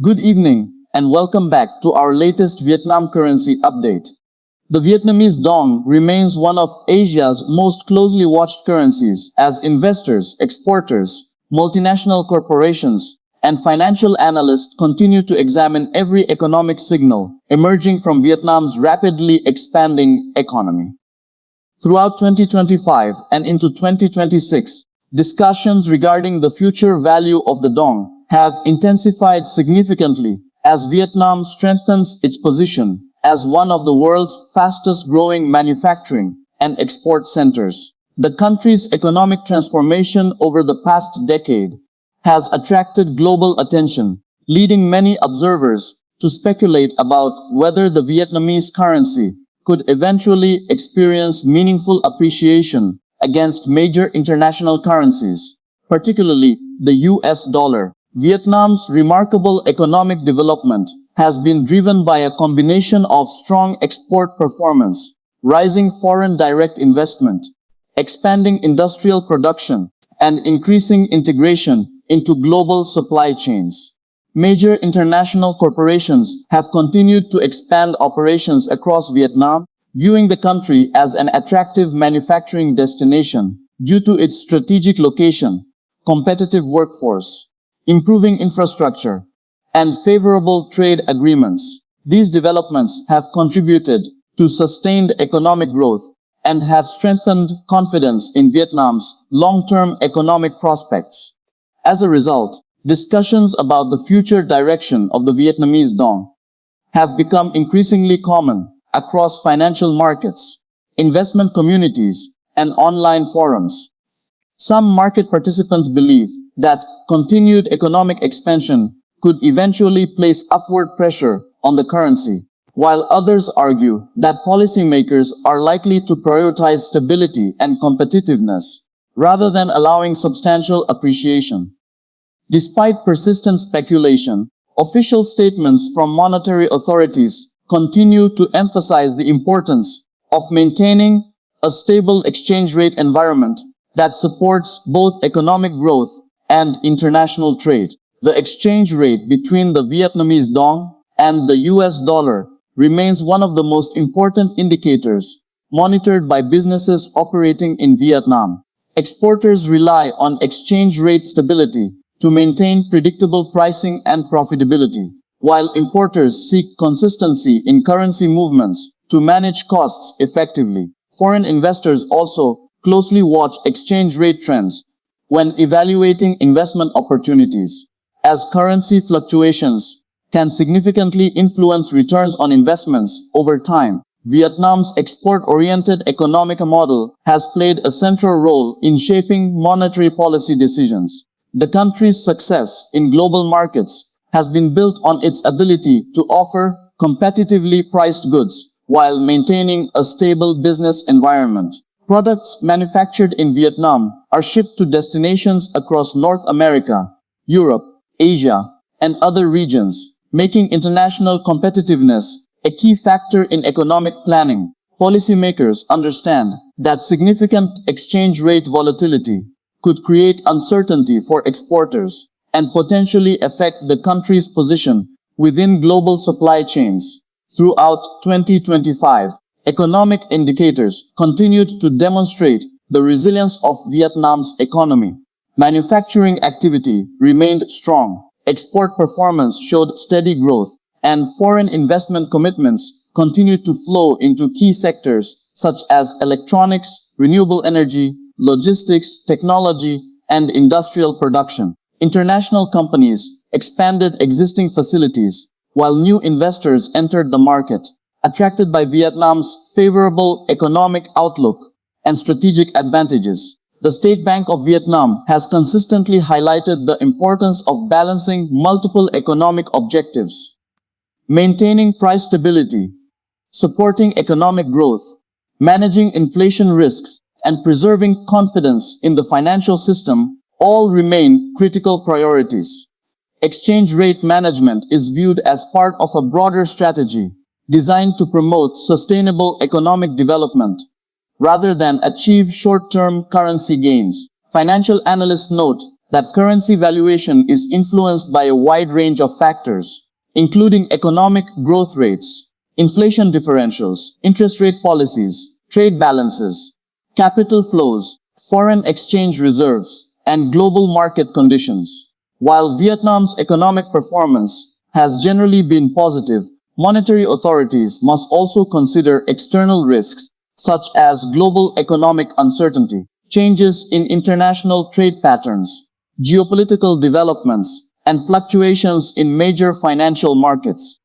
Good evening and welcome back to our latest Vietnam currency update. The Vietnamese Dong remains one of Asia's most closely watched currencies as investors, exporters, multinational corporations, and financial analysts continue to examine every economic signal emerging from Vietnam's rapidly expanding economy. Throughout 2025 and into 2026, discussions regarding the future value of the Dong have intensified significantly as Vietnam strengthens its position as one of the world's fastest-growing manufacturing and export centers. The country's economic transformation over the past decade has attracted global attention, leading many observers to speculate about whether the Vietnamese currency could eventually experience meaningful appreciation against major international currencies, particularly the US dollar. Vietnam's remarkable economic development has been driven by a combination of strong export performance, rising foreign direct investment, expanding industrial production, and increasing integration into global supply chains. Major international corporations have continued to expand operations across Vietnam, viewing the country as an attractive manufacturing destination due to its strategic location, competitive workforce, improving infrastructure, and favorable trade agreements. These developments have contributed to sustained economic growth and have strengthened confidence in Vietnam's long-term economic prospects. As a result, discussions about the future direction of the Vietnamese Dong have become increasingly common across financial markets, investment communities, and online forums. Some market participants believe that continued economic expansion could eventually place upward pressure on the currency, while others argue that policymakers are likely to prioritize stability and competitiveness rather than allowing substantial appreciation. Despite persistent speculation, official statements from monetary authorities continue to emphasize the importance of maintaining a stable exchange rate environment that supports both economic growth and international trade. The exchange rate between the Vietnamese Dong and the US dollar remains one of the most important indicators monitored by businesses operating in Vietnam. Exporters rely on exchange rate stability to maintain predictable pricing and profitability, while importers seek consistency in currency movements to manage costs effectively. Foreign investors also closely watch exchange rate trends when evaluating investment opportunities, as currency fluctuations can significantly influence returns on investments over time. Vietnam's export-oriented economic model has played a central role in shaping monetary policy decisions. The country's success in global markets has been built on its ability to offer competitively priced goods while maintaining a stable business environment. Products manufactured in Vietnam are shipped to destinations across North America, Europe, Asia, and other regions, making international competitiveness a key factor in economic planning. Policymakers understand that significant exchange rate volatility could create uncertainty for exporters and potentially affect the country's position within global supply chains. Throughout 2025, economic indicators continued to demonstrate the resilience of Vietnam's economy. Manufacturing activity remained strong, export performance showed steady growth, and foreign investment commitments continued to flow into key sectors such as electronics, renewable energy, logistics, technology, and industrial production. International companies expanded existing facilities, while new investors entered the market, attracted by Vietnam's favorable economic outlook and strategic advantages. The State Bank of Vietnam has consistently highlighted the importance of balancing multiple economic objectives, maintaining price stability, supporting economic growth, managing inflation risks, and preserving confidence in the financial system all remain critical priorities. Exchange rate management is viewed as part of a broader strategy designed to promote sustainable economic development rather than achieve short-term currency gains. Financial analysts note that currency valuation is influenced by a wide range of factors, including economic growth rates, inflation differentials, interest rate policies, trade balances, capital flows, foreign exchange reserves, and global market conditions. While Vietnam's economic performance has generally been positive, monetary authorities must also consider external risks such as global economic uncertainty, changes in international trade patterns, geopolitical developments, and fluctuations in major financial markets.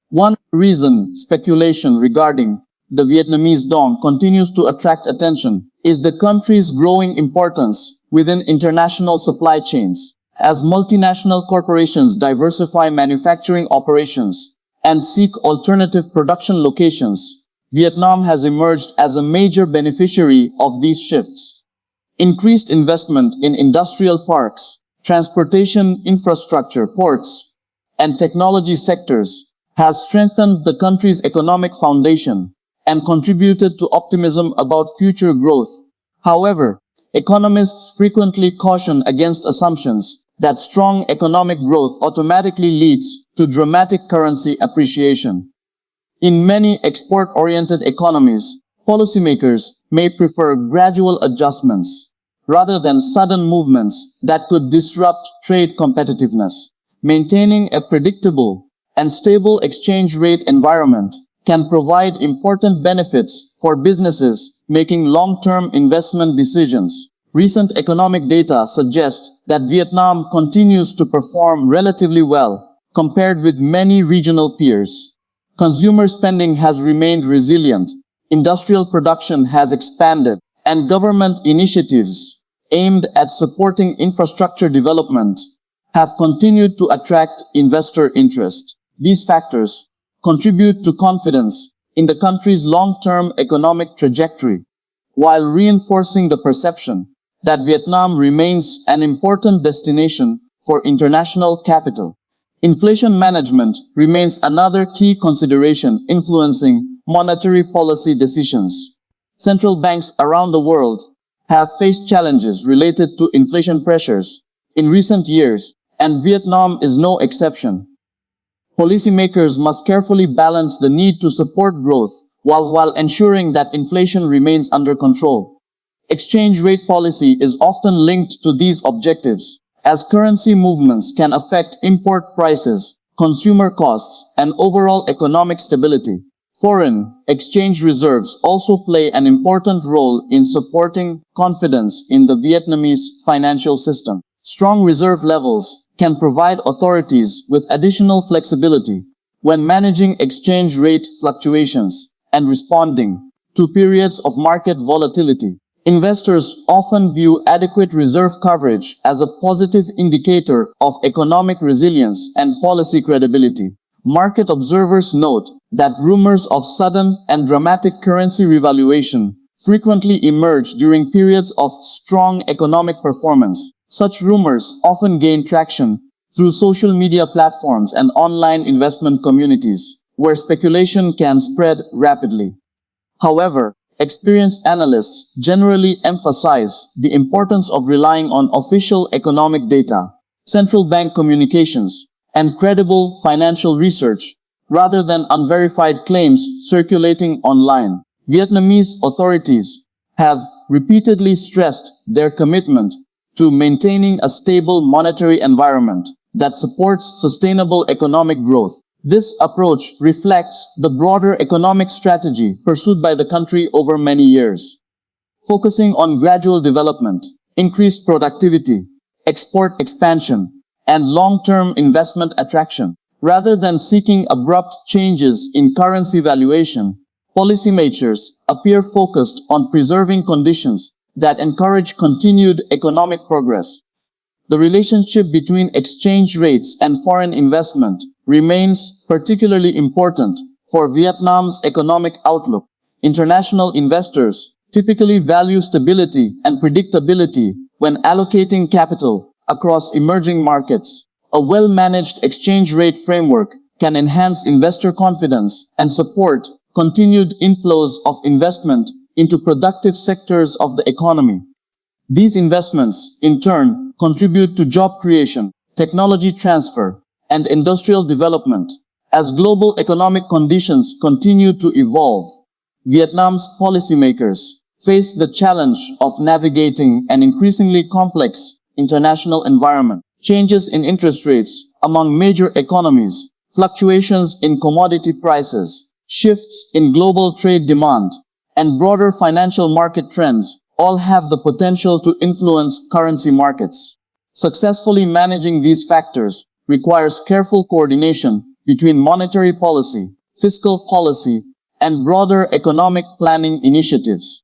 One reason speculation regarding the Vietnamese Dong continues to attract attention is the country's growing importance within international supply chains. As multinational corporations diversify manufacturing operations and seek alternative production locations, Vietnam has emerged as a major beneficiary of these shifts. Increased investment in industrial parks, transportation infrastructure, ports, and technology sectors has strengthened the country's economic foundation and contributed to optimism about future growth. However, economists frequently caution against assumptions that strong economic growth automatically leads to dramatic currency appreciation. In many export-oriented economies, policymakers may prefer gradual adjustments rather than sudden movements that could disrupt trade competitiveness. Maintaining a predictable and stable exchange rate environment can provide important benefits for businesses making long-term investment decisions. Recent economic data suggests that Vietnam continues to perform relatively well compared with many regional peers. Consumer spending has remained resilient, industrial production has expanded, and government initiatives aimed at supporting infrastructure development have continued to attract investor interest. These factors contribute to confidence in the country's long-term economic trajectory, while reinforcing the perception that Vietnam remains an important destination for international capital. Inflation management remains another key consideration influencing monetary policy decisions. Central banks around the world have faced challenges related to inflation pressures in recent years, and Vietnam is no exception. Policymakers must carefully balance the need to support growth while ensuring that inflation remains under control. Exchange rate policy is often linked to these objectives, as currency movements can affect import prices, consumer costs, and overall economic stability. Foreign exchange reserves also play an important role in supporting confidence in the Vietnamese financial system. Strong reserve levels can provide authorities with additional flexibility when managing exchange rate fluctuations and responding to periods of market volatility. Investors often view adequate reserve coverage as a positive indicator of economic resilience and policy credibility. Market observers note that rumors of sudden and dramatic currency revaluation frequently emerge during periods of strong economic performance. Such rumors often gain traction through social media platforms and online investment communities, where speculation can spread rapidly. However, experienced analysts generally emphasize the importance of relying on official economic data, central bank communications, and credible financial research, rather than unverified claims circulating online. Vietnamese authorities have repeatedly stressed their commitment to maintaining a stable monetary environment that supports sustainable economic growth. This approach reflects the broader economic strategy pursued by the country over many years, focusing on gradual development, increased productivity, export expansion, and long-term investment attraction. Rather than seeking abrupt changes in currency valuation, policymakers appear focused on preserving conditions that encourage continued economic progress. The relationship between exchange rates and foreign investment remains particularly important for Vietnam's economic outlook. International investors typically value stability and predictability when allocating capital across emerging markets. A well-managed exchange rate framework can enhance investor confidence and support continued inflows of investment into productive sectors of the economy. These investments, in turn, contribute to job creation, technology transfer, and industrial development. As global economic conditions continue to evolve, Vietnam's policymakers face the challenge of navigating an increasingly complex international environment. Changes in interest rates among major economies, fluctuations in commodity prices, shifts in global trade demand, and broader financial market trends all have the potential to influence currency markets. Successfully managing these factors requires careful coordination between monetary policy, fiscal policy, and broader economic planning initiatives.